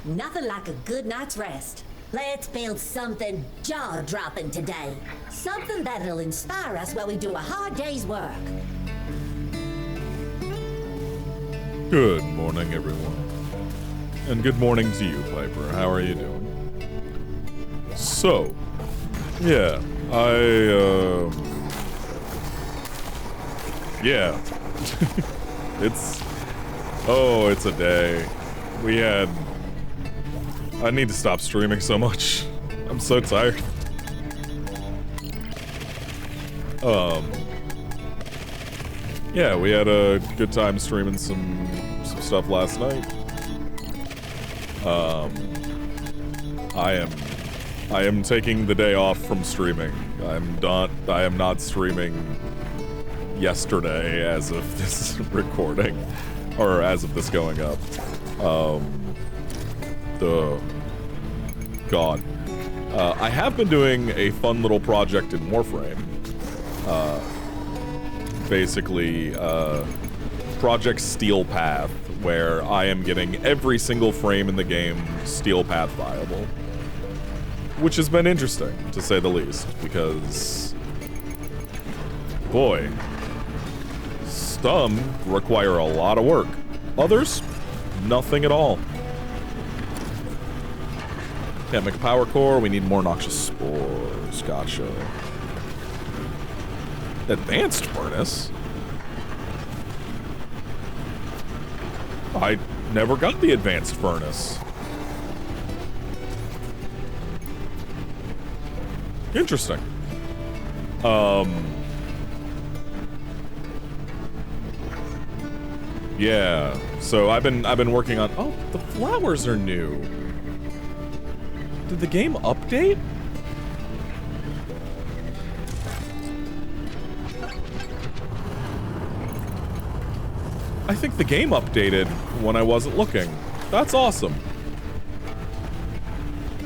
Nothing like a good night's rest. Let's build something jaw-dropping today. Something that'll inspire us while we do a hard day's work. Good morning, everyone. And good morning to you, Piper. How are you doing? So, yeah, yeah. It's a day. I need to stop streaming so much. I'm so tired. Yeah, we had a good time streaming some stuff last night. I am taking the day off from streaming. I am not streaming yesterday as of this recording, or as of this going up. God. I have been doing a fun little project in Warframe. Basically, Project Steel Path, where I am getting every single frame in the game Steel Path viable. Which has been interesting, to say the least, because, boy, some require a lot of work. Others, nothing at all. Can't make a power core, we need more noxious spores, gotcha. Advanced furnace? I never got the advanced furnace. Interesting. Yeah. So I've been working on. Oh, the flowers are new. Did the game update? I think the game updated when I wasn't looking. That's awesome.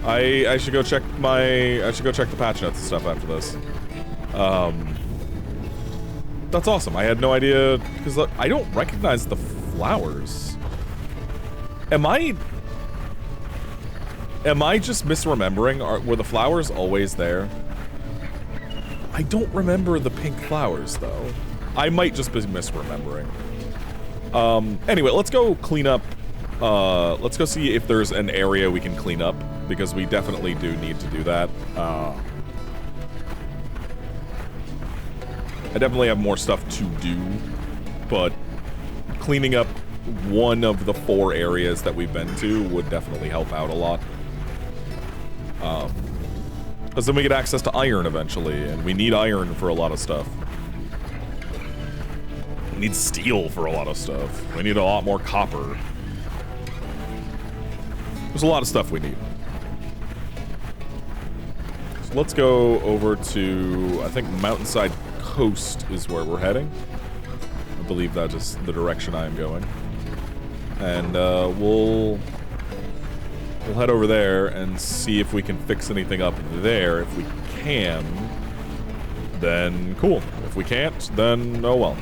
I should go check the patch notes and stuff after this. That's awesome. I had no idea, because I don't recognize the flowers. Am I just misremembering? Were the flowers always there? I don't remember the pink flowers, though. I might just be misremembering. Anyway, let's go clean up. Let's go see if there's an area we can clean up, because we definitely do need to do that. I definitely have more stuff to do, but cleaning up one of the 4 areas that we've been to would definitely help out a lot. Because then we get access to iron eventually, and we need iron for a lot of stuff. We need steel for a lot of stuff. We need a lot more copper. There's a lot of stuff we need. So let's go over to, I think, Mountainside Coast is where we're heading. I believe that is the direction I am going. And we'll head over there and see if we can fix anything up there. If we can, then cool. If we can't, then oh well.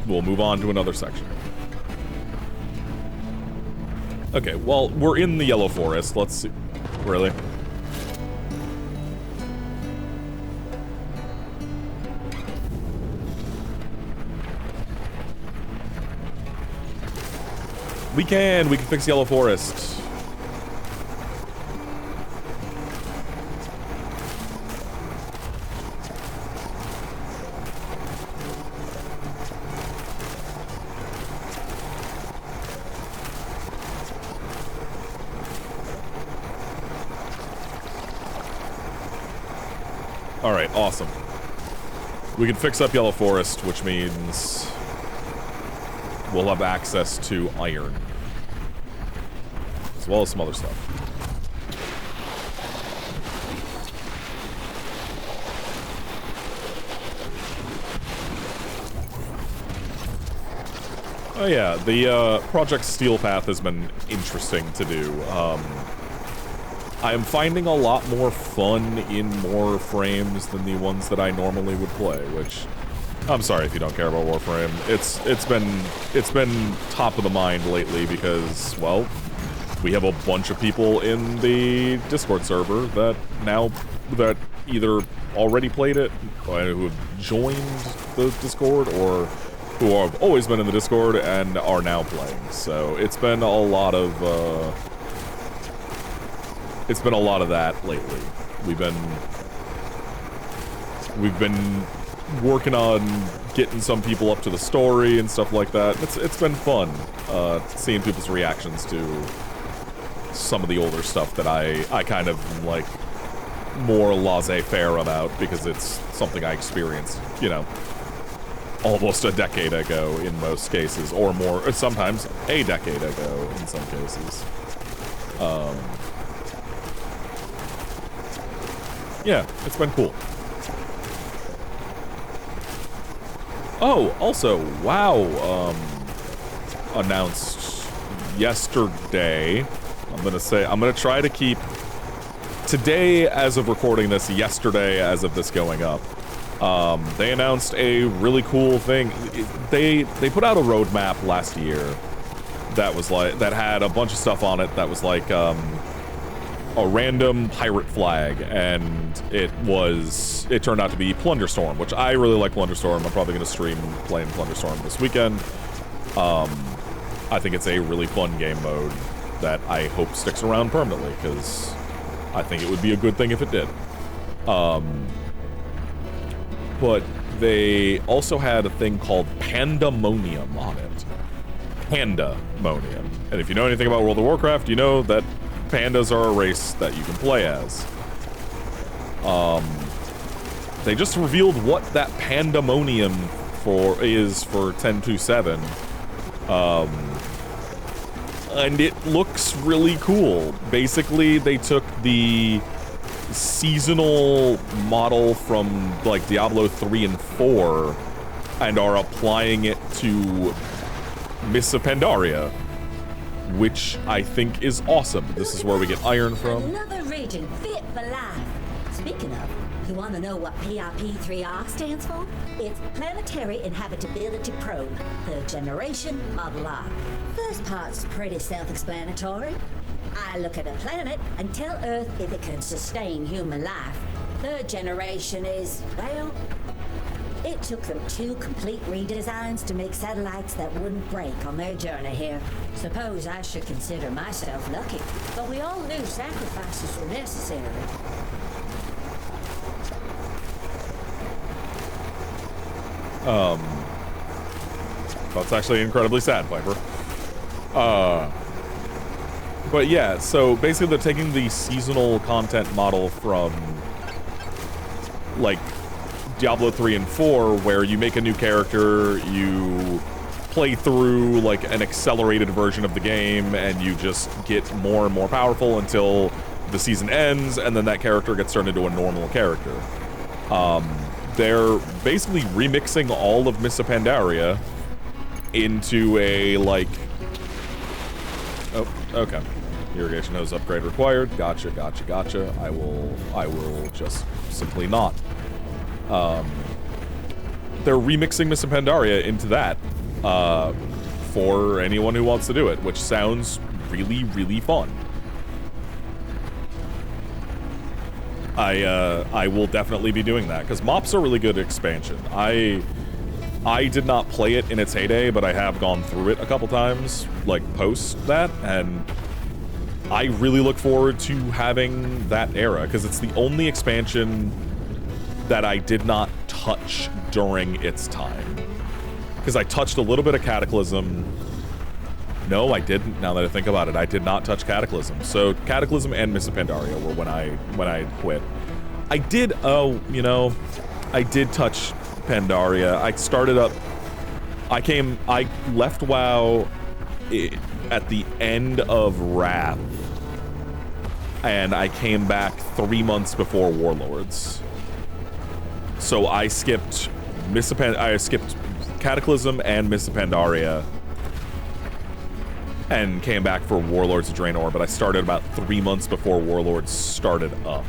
We'll move on to another section. Okay, well, we're in the Yellow Forest. Let's see. Really? We can fix Yellow Forest. Alright, awesome. We can fix up Yellow Forest, which means we'll have access to iron. As well as some other stuff. Oh yeah, the Project Steel Path has been interesting to do. I am finding a lot more fun in more frames than the ones that I normally would play, which I'm sorry if you don't care about Warframe. It's been top of the mind lately because, well, we have a bunch of people in the Discord server that either already played it, who have joined the Discord, or who have always been in the Discord and are now playing. So it's been a lot of that lately. We've been working on getting some people up to the story and stuff like that. It's been fun seeing people's reactions to some of the older stuff that I kind of like more laissez-faire about because it's something I experienced, you know, almost a decade ago in most cases, or more, or sometimes a decade ago in some cases. Yeah, it's been cool. Oh, also, WoW announced yesterday. I'm gonna try to keep today as of recording this, yesterday as of this going up. They announced a really cool thing. They put out a roadmap last year that was like, that had a bunch of stuff on it that was like a random pirate flag, and it turned out to be Plunderstorm, which I really like Plunderstorm. I'm probably gonna stream playing Plunderstorm this weekend. I think it's a really fun game mode that I hope sticks around permanently, because I think it would be a good thing if it did. But they also had a thing called Pandemonium on it. Pandemonium. And if you know anything about World of Warcraft, you know that pandas are a race that you can play as. They just revealed what that Pandemonium is for 10.2.7. And it looks really cool. Basically, they took the seasonal model from like Diablo 3 and 4 and are applying it to Mists of Pandaria, which I think is awesome. This is where we get iron from. Another region fit for life. Speaking of, you want to know what PIP3R stands for? It's Planetary Inhabitability Probe, third generation of life. First part's pretty self-explanatory. I look at a planet and tell Earth if it can sustain human life. Third generation is, well, it took them 2 complete redesigns to make satellites that wouldn't break on their journey here. Suppose I should consider myself lucky, but we all knew sacrifices were necessary. That's actually incredibly sad, Piper. But yeah, so basically they're taking the seasonal content model from, like, Diablo 3 and 4, where you make a new character, you play through, like, an accelerated version of the game, and you just get more and more powerful until the season ends, and then that character gets turned into a normal character. They're basically remixing all of Mists of Pandaria into a, like... Oh, okay. Irrigation hose upgrade required. Gotcha, gotcha, gotcha. I will just simply not. They're remixing Mists of Pandaria into that, for anyone who wants to do it, which sounds really, really fun. I will definitely be doing that, because MOP's a really good expansion. I did not play it in its heyday, but I have gone through it a couple times, like, post that, and I really look forward to having that era, because it's the only expansion that I did not touch during its time. Because I touched a little bit of Cataclysm. No, I didn't, now that I think about it. I did not touch Cataclysm. So, Cataclysm and Mists of Pandaria were when I quit. I did, I did touch Pandaria. I started up... I left WoW at the end of Wrath. And I came back 3 months before Warlords. So I skipped Cataclysm and Mists of Pandaria and came back for Warlords of Draenor, but I started about 3 months before Warlords started up.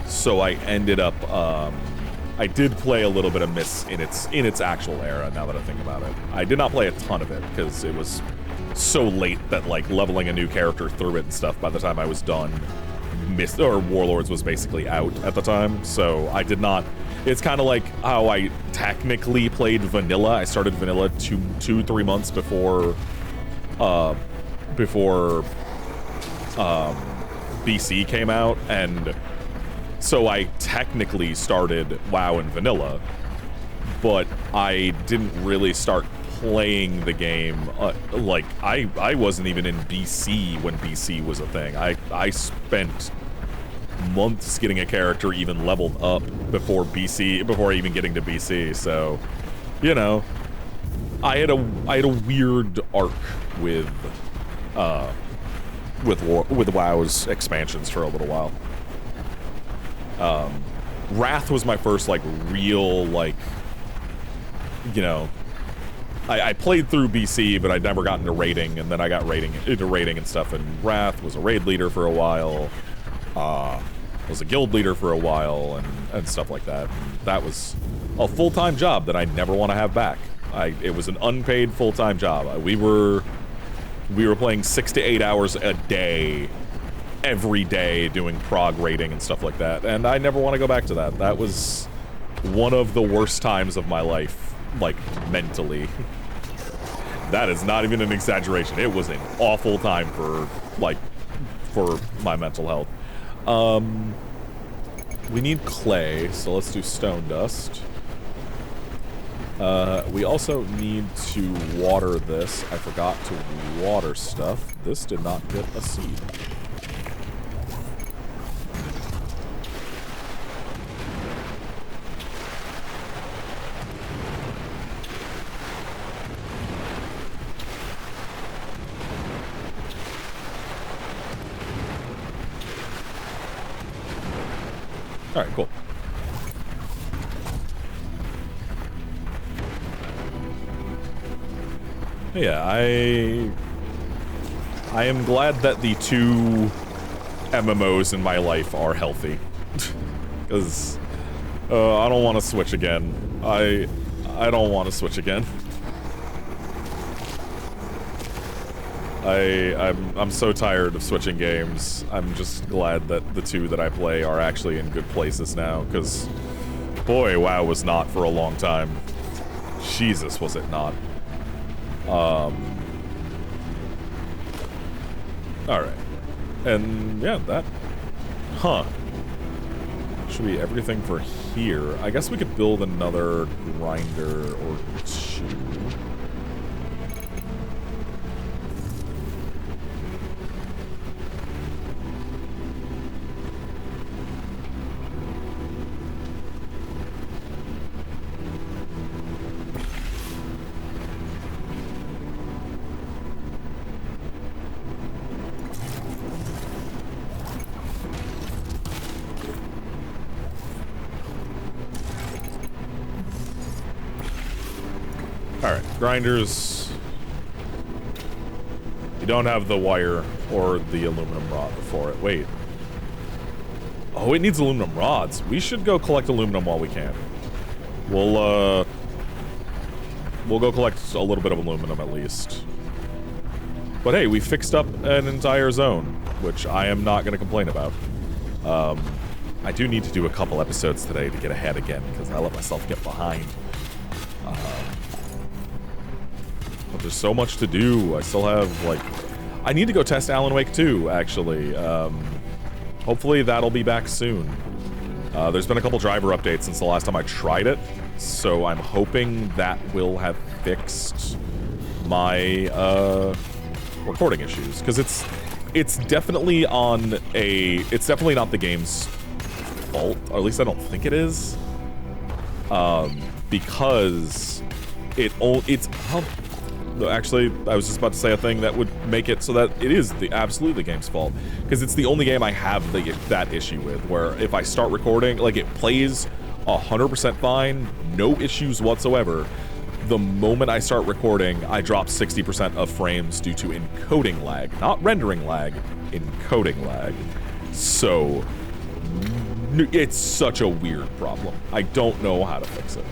So I ended up I did play a little bit of Myst in its actual era, now that I think about it. I did not play a ton of it, because it was so late that, like, leveling a new character through it and stuff, by the time I was done, Myst, or Warlords was basically out at the time, so I did not... It's kind of like how I technically played vanilla. I started vanilla 3 months before BC came out, and so I technically started WoW in vanilla, but I didn't really start playing the game, like, I wasn't even in BC when BC was a thing. I spent months getting a character even leveled up before even getting to BC, so, you know, I had a weird arc with WoW's expansions for a little while. Wrath was my first, like, real, like, you know, I played through BC, but I'd never gotten into raiding, and then I got into raiding and stuff, and Wrath was a raid leader for a while, was a guild leader for a while, and stuff like that. And that was a full-time job that I never want to have back. It was an unpaid full-time job. We were playing 6 to 8 hours a day, every day, doing prog raiding and stuff like that, and I never want to go back to that. That was one of the worst times of my life, like, mentally. That is not even an exaggeration. It was an awful time for my mental health. We need clay, so let's do stone dust. We also need to water this. I forgot to water stuff. This did not get a seed. All right, cool. Yeah, I am glad that the 2 MMOs in my life are healthy, because I don't want to switch again. I don't want to switch again. I'm so tired of switching games. I'm just glad that the 2 that I play are actually in good places now, because boy, WoW was not for a long time. Jesus, was it not. Alright. And yeah, that... Huh. Should be everything for here. I guess we could build another grinder or 2. Alright, grinders. You don't have the wire or the aluminum rod for it. Wait. Oh, it needs aluminum rods. We should go collect aluminum while we can. We'll go collect a little bit of aluminum at least. But hey, we fixed up an entire zone, which I am not going to complain about. I do need to do a couple episodes today to get ahead again, because I let myself get behind. But there's so much to do. I still have, like... I need to go test Alan Wake 2, actually. Hopefully that'll be back soon. There's been a couple driver updates since the last time I tried it, so I'm hoping that will have fixed my recording issues, because it's definitely on a... It's definitely not the game's fault, or at least I don't think it is. Because it's... Actually, I was just about to say a thing that would make it so that it is absolutely the game's fault. Because it's the only game I have that issue with, where if I start recording, like, it plays 100% fine, no issues whatsoever. The moment I start recording, I drop 60% of frames due to encoding lag. Not rendering lag, encoding lag. So, It's such a weird problem. I don't know how to fix it.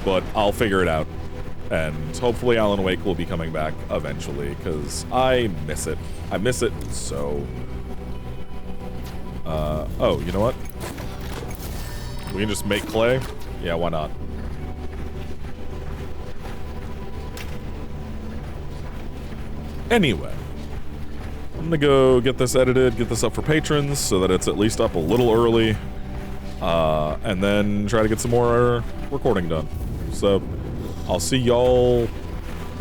But I'll figure it out. And hopefully Alan Wake will be coming back eventually, because I miss it. I miss it so... oh, you know what? We can just make clay? Yeah, why not? Anyway. I'm gonna go get this edited, get this up for patrons, so that it's at least up a little early. And then try to get some more recording done. So, I'll see y'all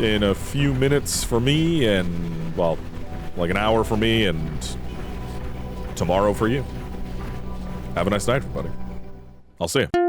in a few minutes for me, and, well, like an hour for me, and tomorrow for you. Have a nice night, everybody. I'll see you.